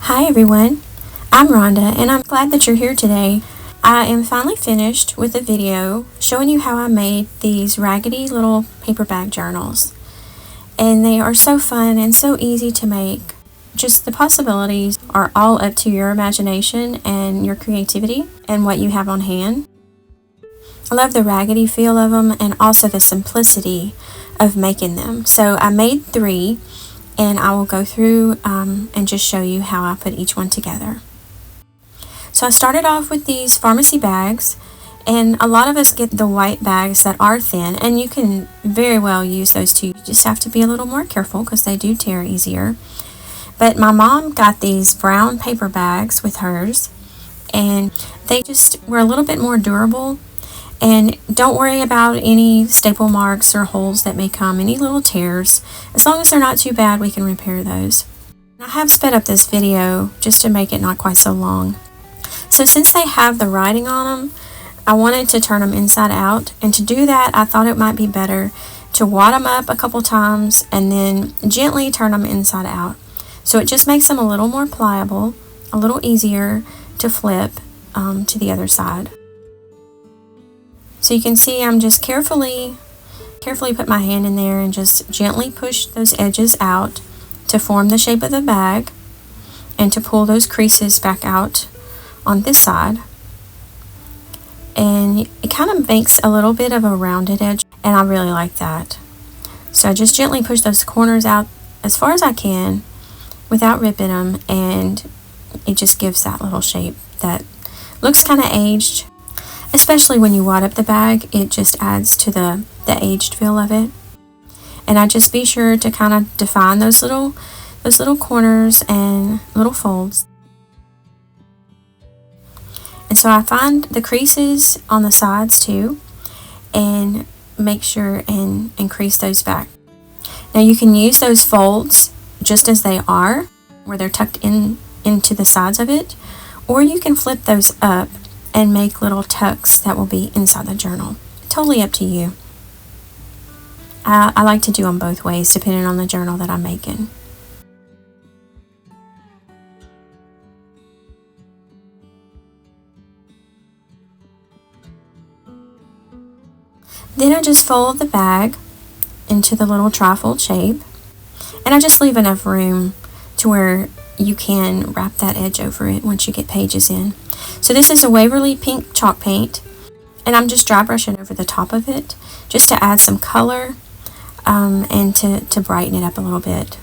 Hi everyone, I'm Rhonda and I'm glad that you're here today. I am finally finished with a video showing you how I made these raggedy little paper bag journals. And they are so fun and so easy to make. Just the possibilities are all up to your imagination and your creativity and what you have on hand. I love the raggedy feel of them and also the simplicity of making them. So I made 3. And I will go through and just show you how I put each one together. So I started off with these pharmacy bags, and a lot of us get the white bags that are thin, and you can very well use those too. You just have to be a little more careful because they do tear easier. But my mom got these brown paper bags with hers, and they just were a little bit more durable. And don't worry about any staple marks or holes that may come, any little tears. As long as they're not too bad, we can repair those. I have sped up this video just to make it not quite so long. So since they have the writing on them, I wanted to turn them inside out. And to do that, I thought it might be better to wad them up a couple times and then gently turn them inside out. So it just makes them a little more pliable, a little easier to flip to the other side. So you can see I'm just carefully put my hand in there and just gently push those edges out to form the shape of the bag and to pull those creases back out on this side. And it kind of makes a little bit of a rounded edge, and I really like that. So I just gently push those corners out as far as I can without ripping them, and it just gives that little shape that looks kind of aged. Especially when you wad up the bag, it just adds to the aged feel of it. And I just be sure to kind of define those little corners and little folds. And so I find the creases on the sides too, and make sure and crease those back. Now you can use those folds just as they are, where they're tucked into the sides of it, or you can flip those up and make little tucks that will be inside the journal. Totally up to you. I like to do them both ways depending on the journal that I'm making. Then I just fold the bag into the little trifold shape, and I just leave enough room to where you can wrap that edge over it once you get pages in. So this is a Waverly pink chalk paint, and I'm just dry brushing over the top of it just to add some color and to brighten it up a little bit.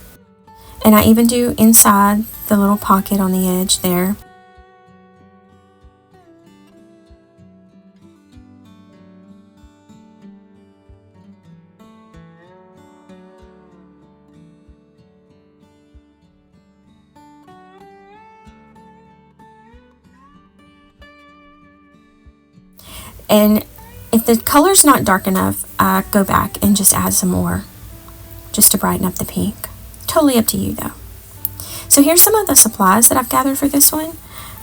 And I even do inside the little pocket on the edge there. And if the color's not dark enough, I go back and just add some more just to brighten up the pink. Totally up to you though. So here's some of the supplies that I've gathered for this one.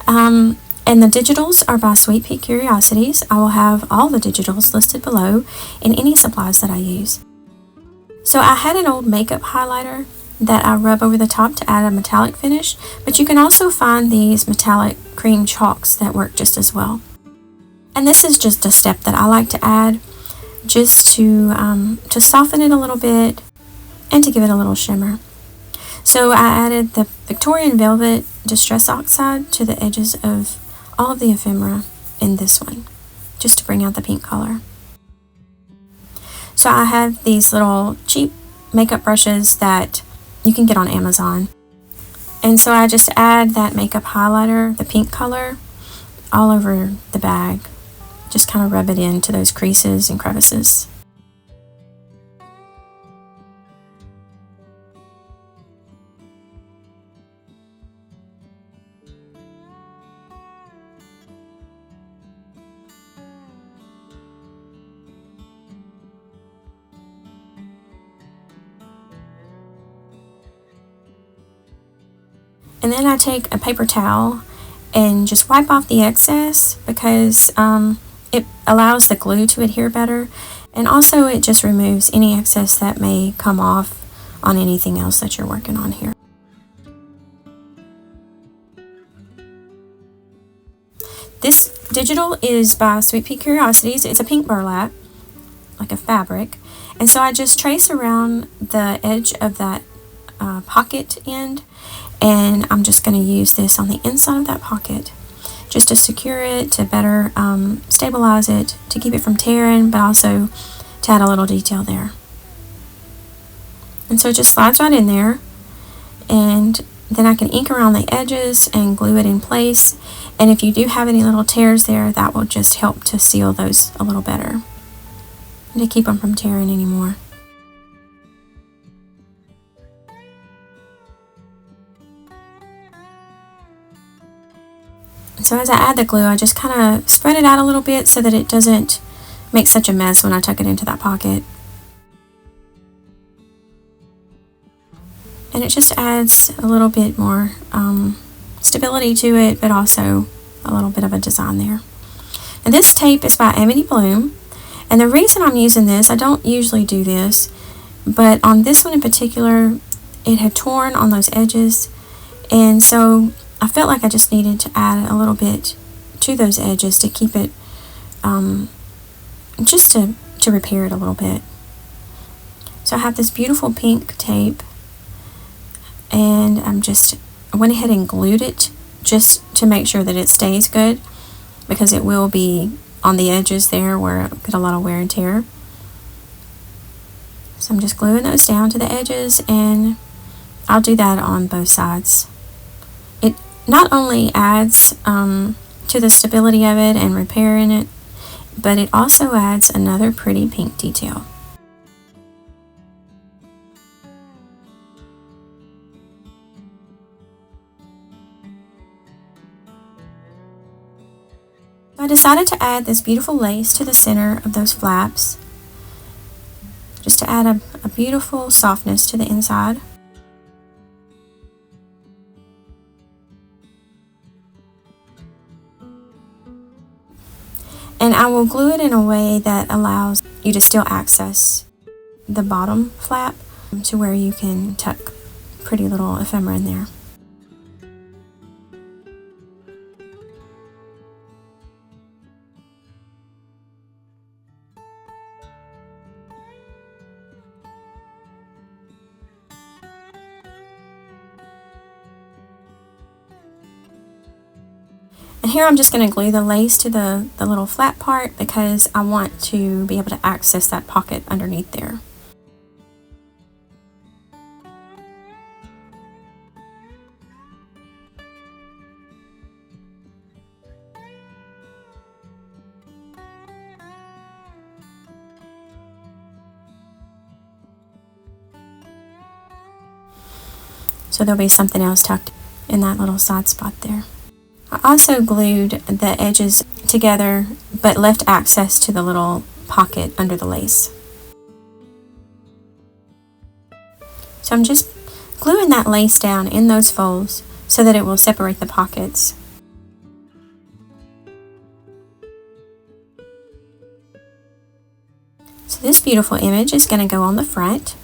And the digitals are by Sweet Pea Curiosities. I will have all the digitals listed below and any supplies that I use. So I had an old makeup highlighter that I rub over the top to add a metallic finish, but you can also find these metallic cream chalks that work just as well. And this is just a step that I like to add just to soften it a little bit and to give it a little shimmer. So I added the Victorian Velvet Distress Oxide to the edges of all of the ephemera in this one, just to bring out the pink color. So I have these little cheap makeup brushes that you can get on Amazon. And so I just add that makeup highlighter, the pink color, all over the bag. Just kind of rub it into those creases and crevices. And then I take a paper towel and just wipe off the excess because it allows the glue to adhere better, and also it just removes any excess that may come off on anything else that you're working on here. Digital is by Sweet Pea Curiosities. It's a pink burlap, like a fabric. And so I just trace around the edge of that pocket end, and I'm just going to use this on the inside of that pocket just to secure it, to better stabilize it, to keep it from tearing, but also to add a little detail there. And so it just slides right in there, and then I can ink around the edges and glue it in place. And if you do have any little tears there, that will just help to seal those a little better and to keep them from tearing anymore. So as I add the glue, I just kind of spread it out a little bit so that it doesn't make such a mess when I tuck it into that pocket. And it just adds a little bit more stability to it, but also a little bit of a design there. And this tape is by Amity Bloom, and the reason I'm using this, I don't usually do this, but on this one in particular, it had torn on those edges, and so I felt like I just needed to add a little bit to those edges to keep it, just to repair it a little bit. So I have this beautiful pink tape, and I went ahead and glued it just to make sure that it stays good, because it will be on the edges there where it'll get a lot of wear and tear. So I'm just gluing those down to the edges, and I'll do that on both sides. It not only adds to the stability of it and repairing it, but it also adds another pretty pink detail. I decided to add this beautiful lace to the center of those flaps, just to add a beautiful softness to the inside. And I will glue it in a way that allows you to still access the bottom flap to where you can tuck pretty little ephemera in there. And here I'm just going to glue the lace to the little flat part, because I want to be able to access that pocket underneath there. So there'll be something else tucked in that little side spot there. I also glued the edges together, but left access to the little pocket under the lace. So I'm just gluing that lace down in those folds so that it will separate the pockets. So this beautiful image is going to go on the front.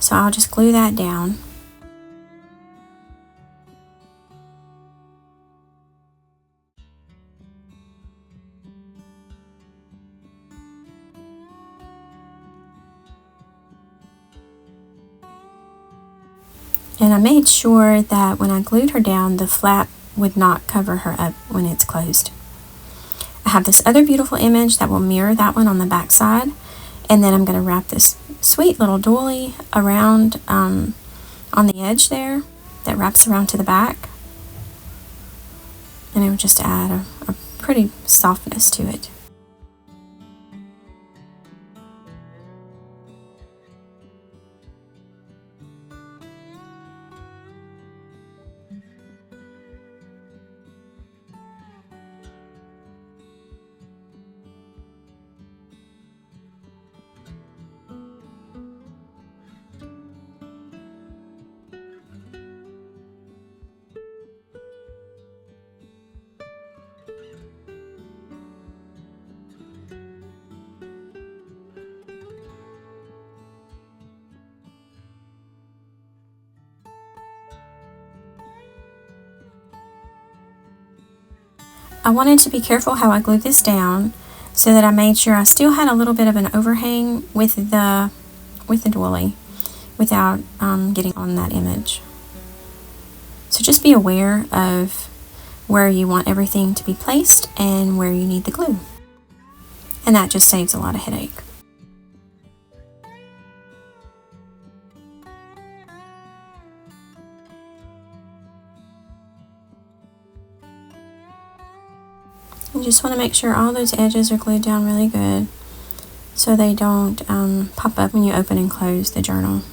So I'll just glue that down. And I made sure that when I glued her down, the flap would not cover her up when it's closed. I have this other beautiful image that will mirror that one on the back side, and then I'm going to wrap this sweet little doily around on the edge there that wraps around to the back, and it would just add a pretty softness to it. I wanted to be careful how I glued this down so that I made sure I still had a little bit of an overhang with the doily without getting on that image. So just be aware of where you want everything to be placed and where you need the glue. And that just saves a lot of headache. You just want to make sure all those edges are glued down really good so they don't pop up when you open and close the journal.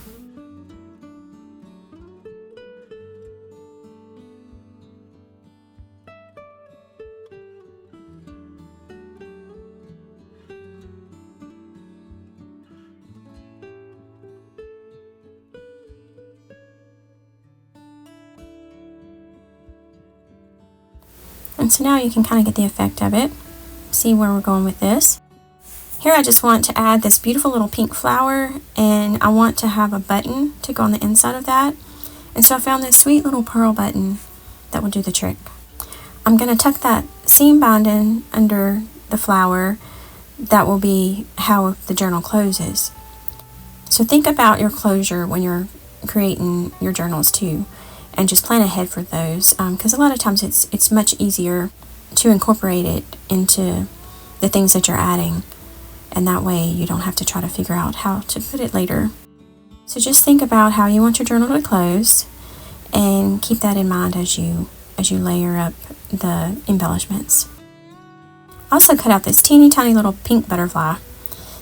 And so now you can kind of get the effect of it. See where we're going with this. Here I just want to add this beautiful little pink flower, and I want to have a button to go on the inside of that. And so I found this sweet little pearl button that will do the trick. I'm going to tuck that seam binding under the flower. That will be how the journal closes. So think about your closure when you're creating your journals too. And just plan ahead for those, because a lot of times it's much easier to incorporate it into the things that you're adding, and that way you don't have to try to figure out how to put it later. So just think about how you want your journal to close, and keep that in mind as you layer up the embellishments. I also cut out this teeny tiny little pink butterfly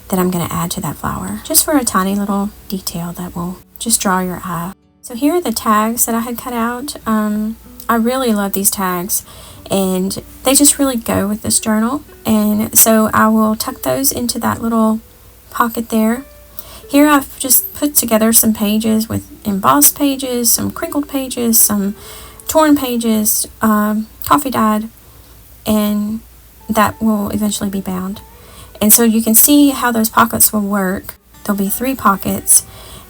that I'm going to add to that flower, just for a tiny little detail that will just draw your eye. So here are the tags that I had cut out. I really love these tags, and they just really go with this journal. And so I will tuck those into that little pocket there. Here I've just put together some pages with embossed pages, some crinkled pages, some torn pages, coffee dyed, and that will eventually be bound. And so you can see how those pockets will work. There'll be 3 pockets,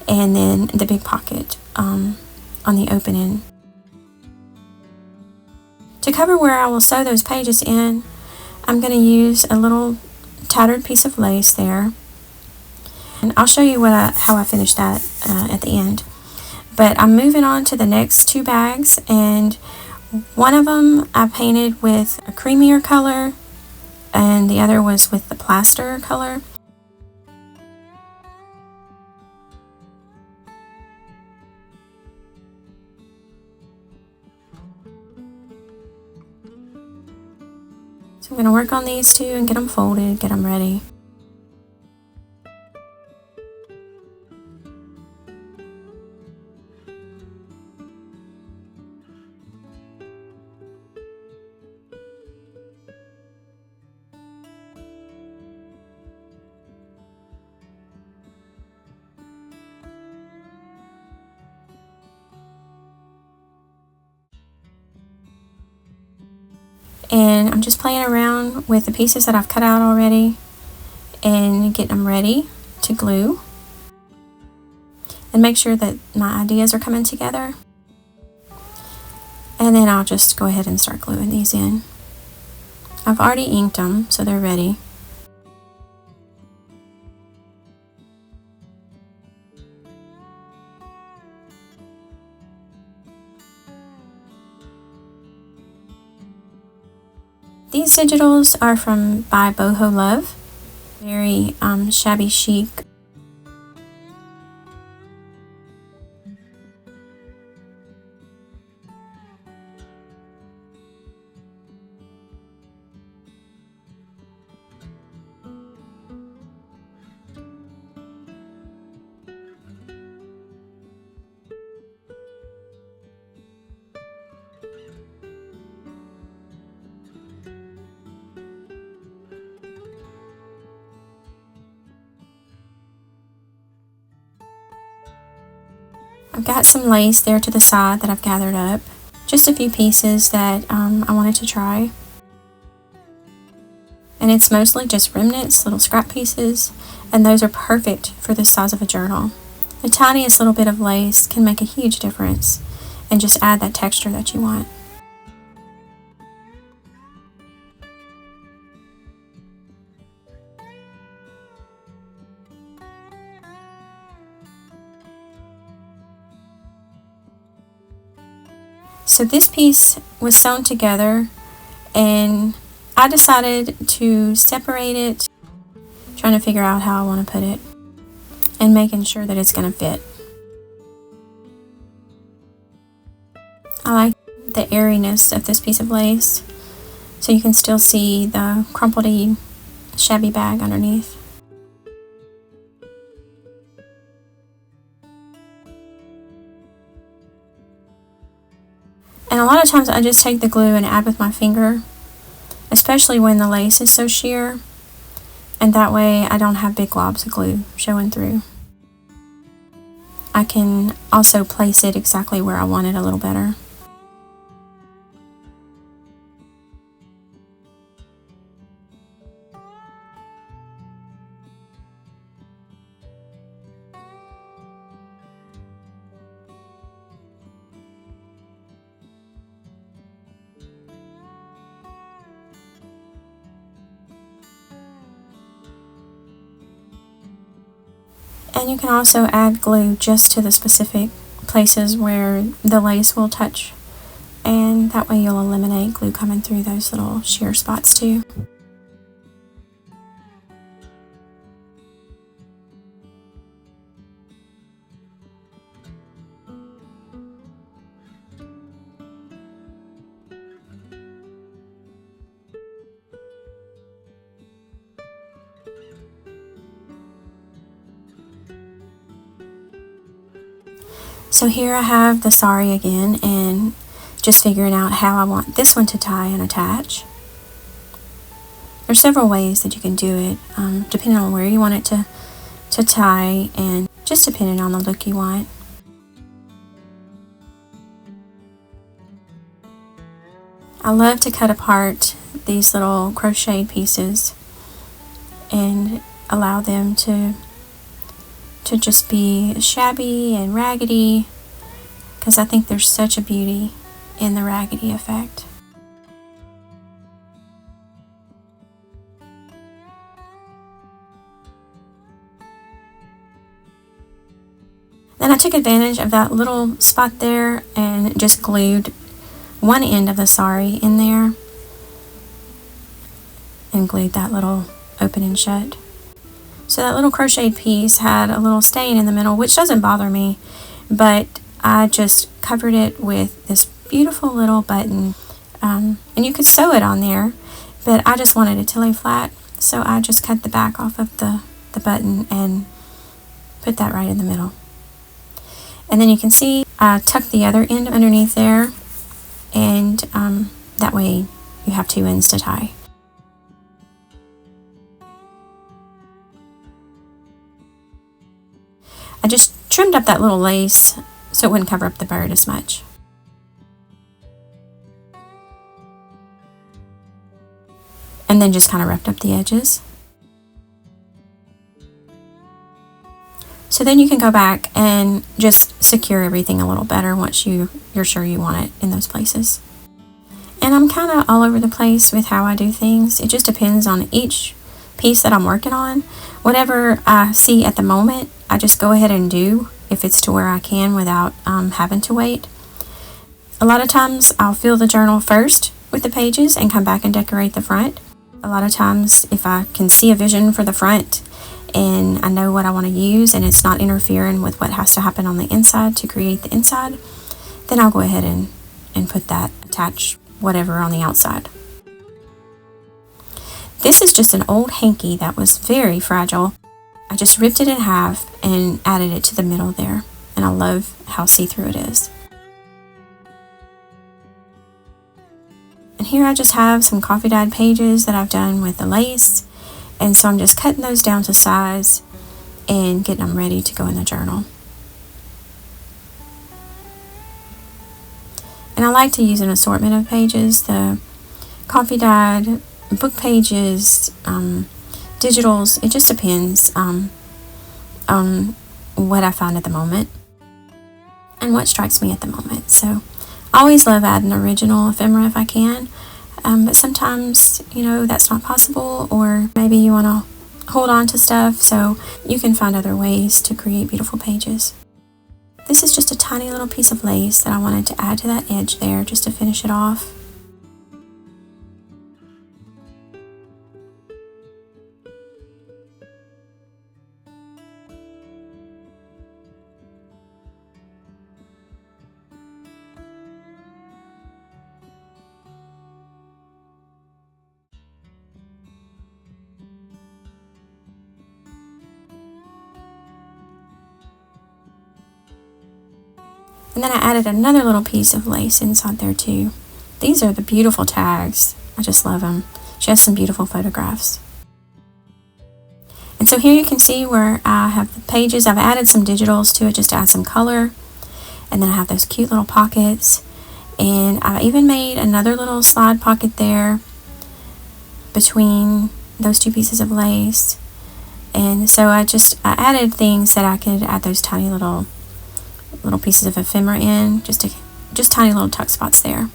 and then the big pocket on the open end. To cover where I will sew those pages in, I'm going to use a little tattered piece of lace there, and I'll show you how I finished that at the end. But I'm moving on to the next 2 bags, and one of them I painted with a creamier color, and the other was with the plaster color. So I'm going to work on these 2 and get them folded, get them ready. And I'm just playing around with the pieces that I've cut out already and getting them ready to glue. And make sure that my ideas are coming together. And then I'll just go ahead and start gluing these in. I've already inked them, so they're ready. These digitals are by Boho Love. Very shabby chic. I've got some lace there to the side that I've gathered up. Just a few pieces that I wanted to try. And it's mostly just remnants, little scrap pieces, and those are perfect for the size of a journal. The tiniest little bit of lace can make a huge difference and just add that texture that you want. So this piece was sewn together, and I decided to separate it, trying to figure out how I want to put it and making sure that it's going to fit. I like the airiness of this piece of lace, so you can still see the crumpledy, shabby bag underneath. And a lot of times I just take the glue and add with my finger, especially when the lace is so sheer, and that way I don't have big globs of glue showing through. I can also place it exactly where I want it a little better. And you can also add glue just to the specific places where the lace will touch, and that way you'll eliminate glue coming through those little sheer spots too. So here I have the sari again, and just figuring out how I want this one to tie and attach. There's several ways that you can do it, depending on where you want it to tie, and just depending on the look you want. I love to cut apart these little crocheted pieces and allow them to just be shabby and raggedy, because I think there's such a beauty in the raggedy effect. Then I took advantage of that little spot there and just glued one end of the sari in there and glued that little opening shut. So that little crocheted piece had a little stain in the middle, which doesn't bother me, but I just covered it with this beautiful little button, and you could sew it on there, but I just wanted it to lay flat, so I just cut the back off of the button and put that right in the middle. And then you can see I tucked the other end underneath there, and that way you have two ends to tie. I just trimmed up that little lace so it wouldn't cover up the bird as much. And then just kind of roughed up the edges. So then you can go back and just secure everything a little better once you're sure you want it in those places. And I'm kind of all over the place with how I do things. It just depends on each piece that I'm working on. Whatever I see at the moment, I just go ahead and do, if it's to where I can without having to wait. A lot of times I'll fill the journal first with the pages and come back and decorate the front. A lot of times if I can see a vision for the front and I know what I want to use and it's not interfering with what has to happen on the inside to create the inside, then I'll go ahead and put that, attach whatever on the outside. This is just an old hanky that was very fragile. I just ripped it in half and added it to the middle there, and I love how see-through it is. And here I just have some coffee dyed pages that I've done with the lace, and so I'm just cutting those down to size and getting them ready to go in the journal. And I like to use an assortment of pages, the coffee dyed, book pages, digitals. It just depends on what I find at the moment and what strikes me at the moment. So I always love adding original ephemera if I can, but sometimes, that's not possible, or maybe you want to hold on to stuff, so you can find other ways to create beautiful pages. This is just a tiny little piece of lace that I wanted to add to that edge there just to finish it off. And then I added another little piece of lace inside there too. These are the beautiful tags. I just love them. She has some beautiful photographs. And so here you can see where I have the pages. I've added some digitals to it just to add some color. And then I have those cute little pockets. And I even made another little slide pocket there between those two pieces of lace. And so I added things that I could add those tiny little pieces of ephemera in, just tiny little tuck spots there.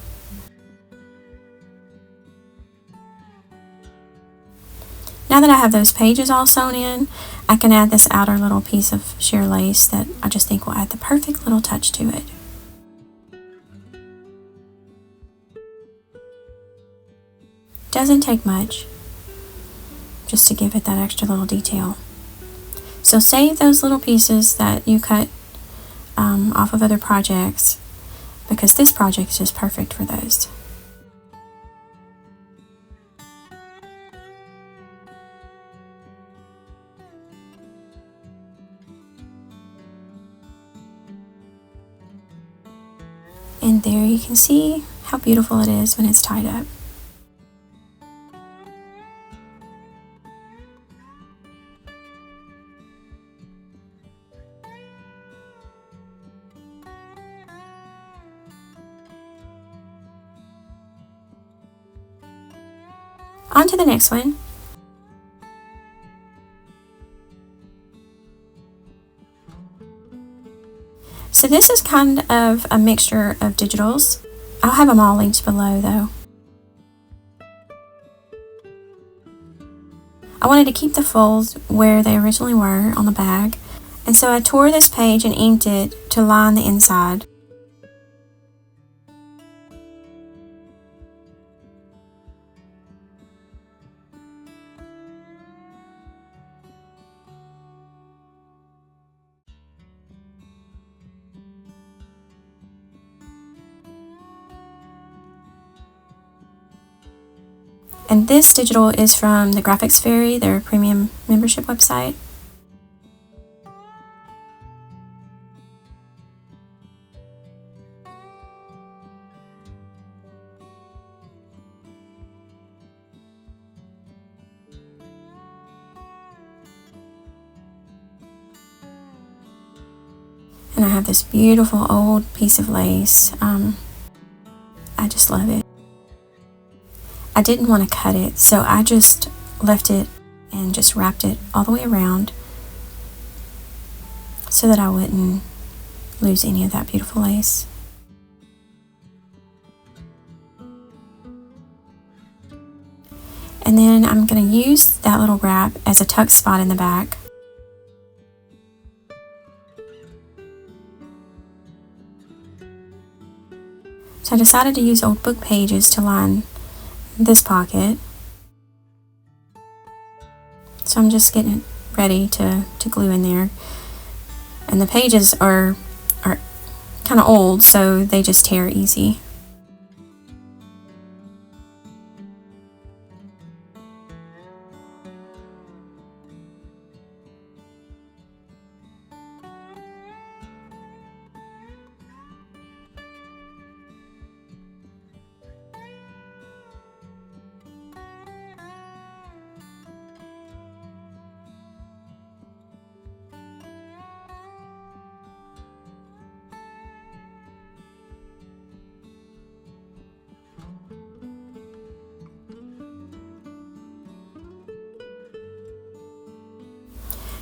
Now that I have those pages all sewn in, I can add this outer little piece of sheer lace that I just think will add the perfect little touch to it. Doesn't take much just to give it that extra little detail. So save those little pieces that you cut off of other projects, because this project is just perfect for those. And there you can see how beautiful it is when it's tied up. On to the next one. So this is kind of a mixture of digitals. I'll have them all linked below though. I wanted to keep the folds where they originally were on the bag, and so I tore this page and inked it to line the inside. And this digital is from the Graphics Fairy, their premium membership website. And I have this beautiful old piece of lace. I just love it. I didn't want to cut it, so I just left it and just wrapped it all the way around so that I wouldn't lose any of that beautiful lace. And then I'm going to use that little wrap as a tuck spot in the back. So I decided to use old book pages to line this pocket. So I'm just getting it ready to glue in there. And the pages are kind of old, so they just tear easy.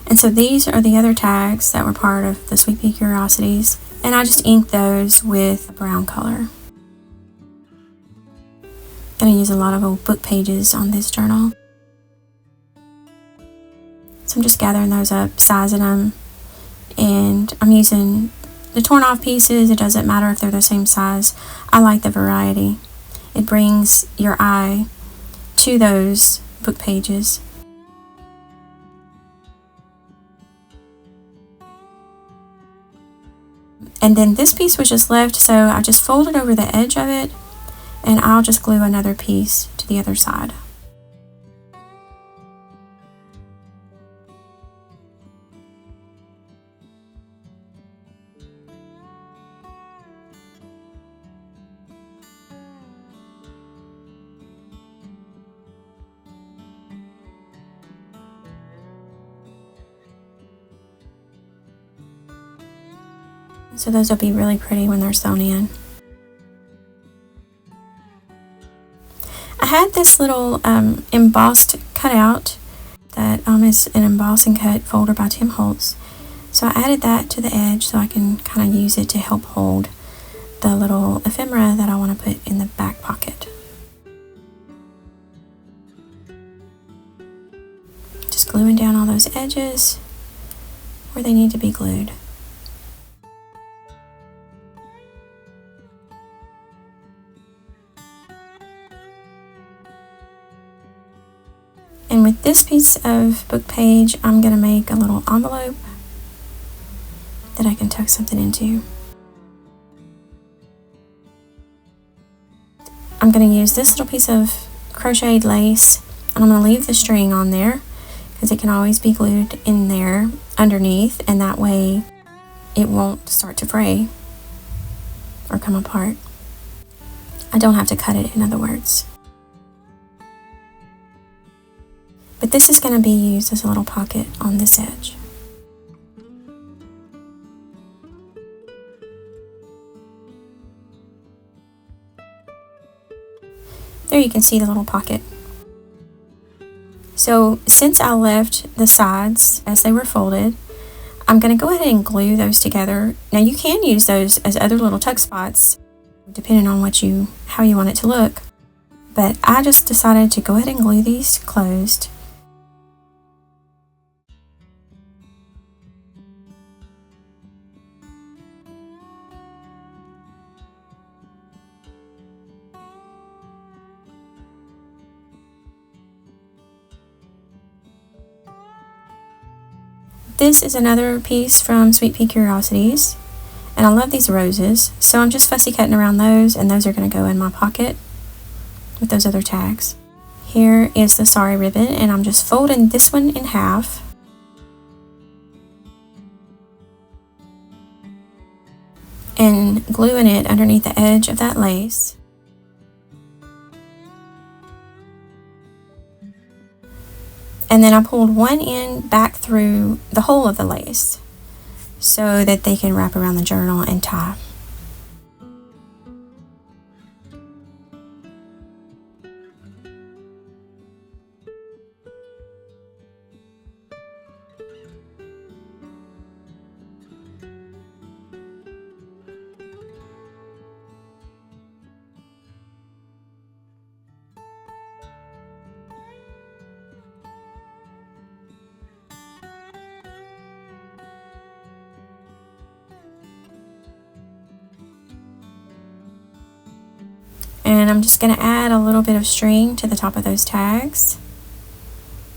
And so these are the other tags that were part of the Sweet Pea Curiosities, and I just inked those with a brown color. Gonna use a lot of old book pages on this journal. So I'm just gathering those up, sizing them, and I'm using the torn off pieces, it doesn't matter if they're the same size. I like the variety. It brings your eye to those book pages. And then this piece was just left, so I just folded over the edge of it, and I'll just glue another piece to the other side. So those will be really pretty when they're sewn in. I had this little embossed cutout that is an emboss and cut folder by Tim Holtz. So I added that to the edge so I can kind of use it to help hold the little ephemera that I want to put in the back pocket. Just gluing down all those edges where they need to be glued. And with this piece of book page, I'm going to make a little envelope that I can tuck something into. I'm going to use this little piece of crocheted lace, and I'm going to leave the string on there because it can always be glued in there underneath, and that way it won't start to fray or come apart. I don't have to cut it, in other words. But this is going to be used as a little pocket on this edge. There you can see the little pocket. So since I left the sides as they were folded, I'm going to go ahead and glue those together. Now you can use those as other little tuck spots depending on how you want it to look. But I just decided to go ahead and glue these closed. This is another piece from Sweet Pea Curiosities, and I love these roses, so I'm just fussy cutting around those, and those are going to go in my pocket with those other tags. Here is the sari ribbon, and I'm just folding this one in half. And gluing it underneath the edge of that lace. And then I pulled one end back through the whole of the lace so that they can wrap around the journal and tie. And I'm just going to add a little bit of string to the top of those tags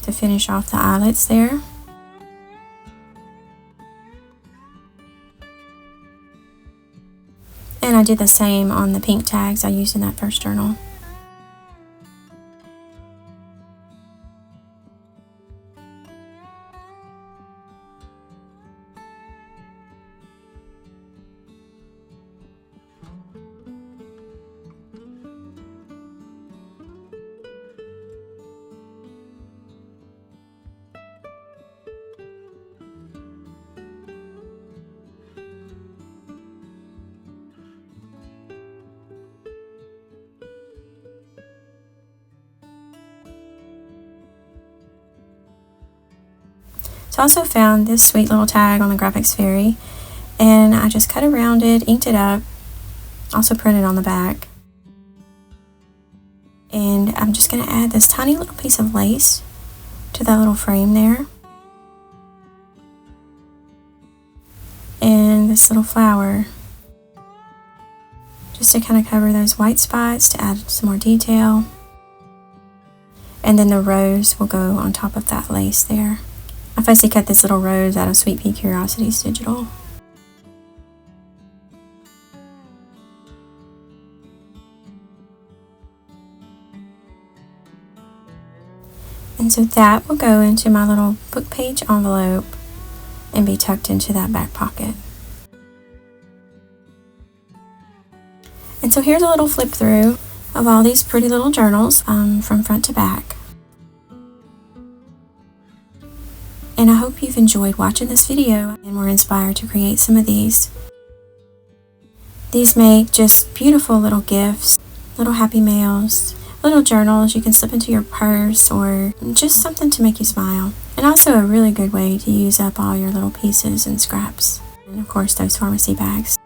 to finish off the eyelets there. And I did the same on the pink tags I used in that first journal. So I also found this sweet little tag on the Graphics Fairy, and I just cut around it, inked it up, also printed on the back. And I'm just going to add this tiny little piece of lace to that little frame there. And this little flower just to kind of cover those white spots to add some more detail. And then the rose will go on top of that lace there. I fussy cut this little rose out of Sweet Pea Curiosities Digital. And so that will go into my little book page envelope and be tucked into that back pocket. And so here's a little flip through of all these pretty little journals from front to back. And I hope you've enjoyed watching this video and were inspired to create some of these. These make just beautiful little gifts, little happy mails, little journals you can slip into your purse, or just something to make you smile. And also a really good way to use up all your little pieces and scraps. And of course those pharmacy bags.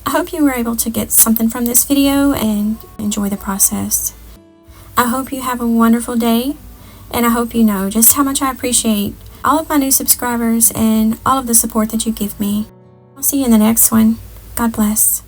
I hope you were able to get something from this video and enjoy the process. I hope you have a wonderful day, and I hope you know just how much I appreciate all of my new subscribers and all of the support that you give me. I'll see you in the next one. God bless.